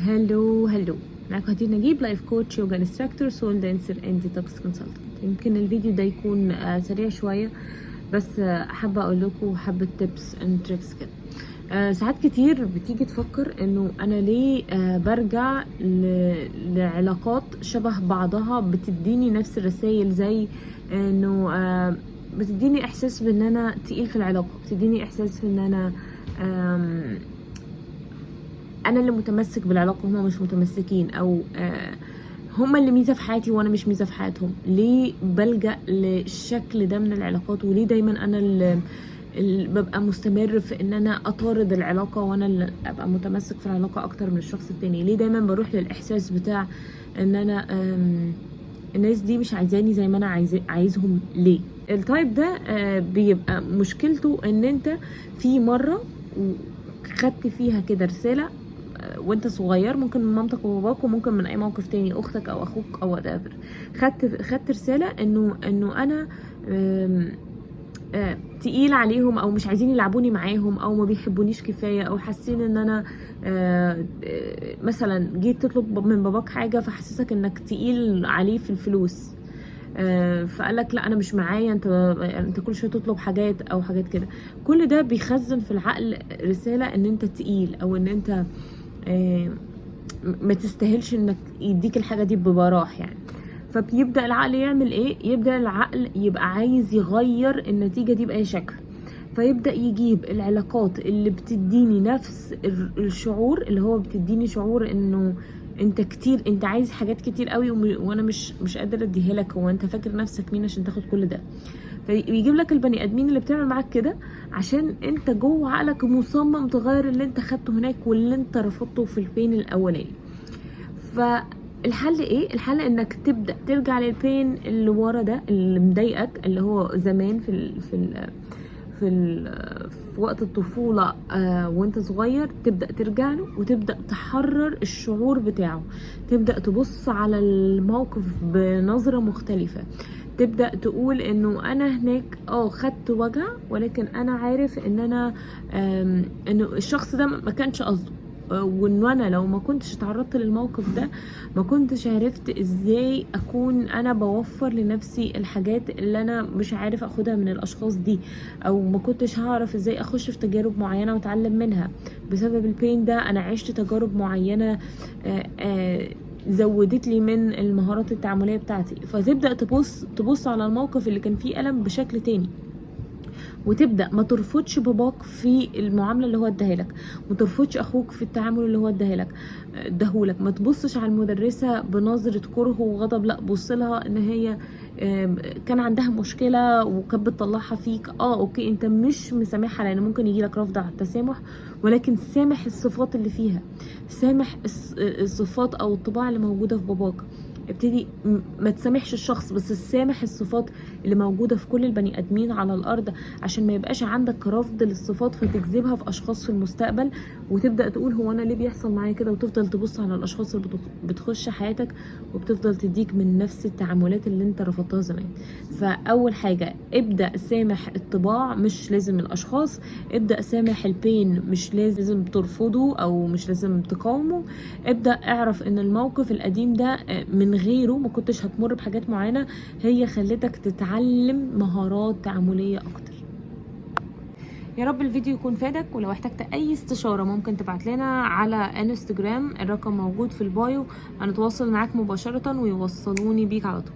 هلو معاكم هدير نجيب، لايف كوتش، يوجا انستراكتور، سول دانسر اند ديتوكس كونسلتنت. يمكن الفيديو ده يكون سريع شويه، بس حابه اقول لكم حبه تيبس اند تريكس كده. ساعات كتير بتيجي تفكر انه انا ليه برجع لعلاقات شبه بعضها بتديني نفس الرسائل، زي انه بتديني احساس بان انا تقيل في العلاقه، بتديني احساس ان انا اللي متمسك بالعلاقه، هما مش متمسكين، او هما اللي ميزه في حياتي وانا مش ميزه في حياتهم. ليه بلجأ للشكل ده من العلاقات؟ وليه دايما انا اللي ببقى مستمر في ان انا اطارد العلاقه، وانا اللي ابقى متمسك في العلاقه اكتر من الشخص التاني؟ ليه دايما بروح للاحساس بتاع ان انا الناس دي مش عايزاني زي ما انا عايزهم؟ ليه؟ التايب ده بيبقى مشكلته ان انت في مره خدت فيها كده رساله وانت صغير، ممكن من مامتك وباباك، وممكن من اي موقف تاني، اختك او اخوك او whatever. خدت رساله انه انا تقيل عليهم، او مش عايزين يلعبوني معاهم، او ما بيحبونيش كفايه، او حاسين ان انا مثلا جيت تطلب من باباك حاجه فحسسك انك تقيل عليه في الفلوس، فقالك لا انا مش معايا، انت كل شويه تطلب حاجات او حاجات كده. كل ده بيخزن في العقل رساله ان انت تقيل، او ان انت ما تستاهلش انك يديك الحاجه دي ببراح يعني. فبيبدا العقل يعمل ايه؟ يبدا العقل يبقى عايز يغير النتيجه دي باي شكل، فيبدا يجيب العلاقات اللي بتديني نفس الشعور، اللي هو بتديني شعور انه انت كتير، انت عايز حاجات كتير قوي وانا مش قادر اديها لك، هو انت فاكر نفسك مين عشان تاخد كل ده؟ فيجيب لك البني ادمين اللي بتعمل معاك كده عشان انت جوه عقلك مصمم تغير اللي انت خدته هناك واللي انت رفضته في البين الاولاني. فالحل ايه؟ الحل انك تبدا ترجع للبين اللي ورا ده، اللي مضايقك، اللي هو زمان في وقت الطفولة وانت صغير، تبدأ ترجع له وتبدأ تحرر الشعور بتاعه، تبدأ تبص على الموقف بنظرة مختلفة، تبدأ تقول انه انا هناك خدت وجع، ولكن انا عارف ان انا انه الشخص ده ما كانش قصده، وانه انا لو ما كنتش اتعرضت للموقف ده ما كنتش عرفت ازاي اكون انا بوفر لنفسي الحاجات اللي انا مش عارف اخدها من الاشخاص دي، او ما كنتش هعرف ازاي اخش في تجارب معينة واتعلم منها. بسبب البين ده انا عشت تجارب معينة زودت لي من المهارات التعاملية بتاعتي. فتبدأ تبص على الموقف اللي كان فيه ألم بشكل تاني، وتبدا ما ترفضش باباك في المعامله اللي هو اداها لك، ما ترفضش اخوك في التعامل اللي هو اداهولك، ما تبصش على المدرسه بنظره كره وغضب، لا بص لها ان هي كان عندها مشكله وكانت بتطلعها فيك. اوكي انت مش مسامحها لان ممكن يجي لك رفض على التسامح، ولكن سامح الصفات اللي فيها، سامح الصفات او الطباع اللي موجوده في باباك. ابتدي ما تسامحش الشخص، بس سامح الصفات اللي موجوده في كل البني ادمين على الارض، عشان ما يبقاش عندك رفض للصفات فتجذبها في اشخاص في المستقبل، وتبدا تقول هو انا ليه بيحصل معايا كده، وتفضل تبص على الاشخاص اللي بتخش حياتك وبتفضل تديك من نفس التعاملات اللي انت رفضتها زمان. فاول حاجه ابدا سامح الطباع، مش لازم الاشخاص. ابدا سامح البين، مش لازم ترفضه او مش لازم تقاومه. ابدا اعرف ان الموقف القديم ده من غيره ما كنتش هتمر بحاجات معينه، هي خلتك تتعلم مهارات تعامليه اكتر. يا رب الفيديو يكون فادك، ولو احتجت اي استشاره ممكن تبعت لنا على انستجرام، الرقم موجود في البايو، هنتواصل معاك مباشره ويوصلوني بيك على طول.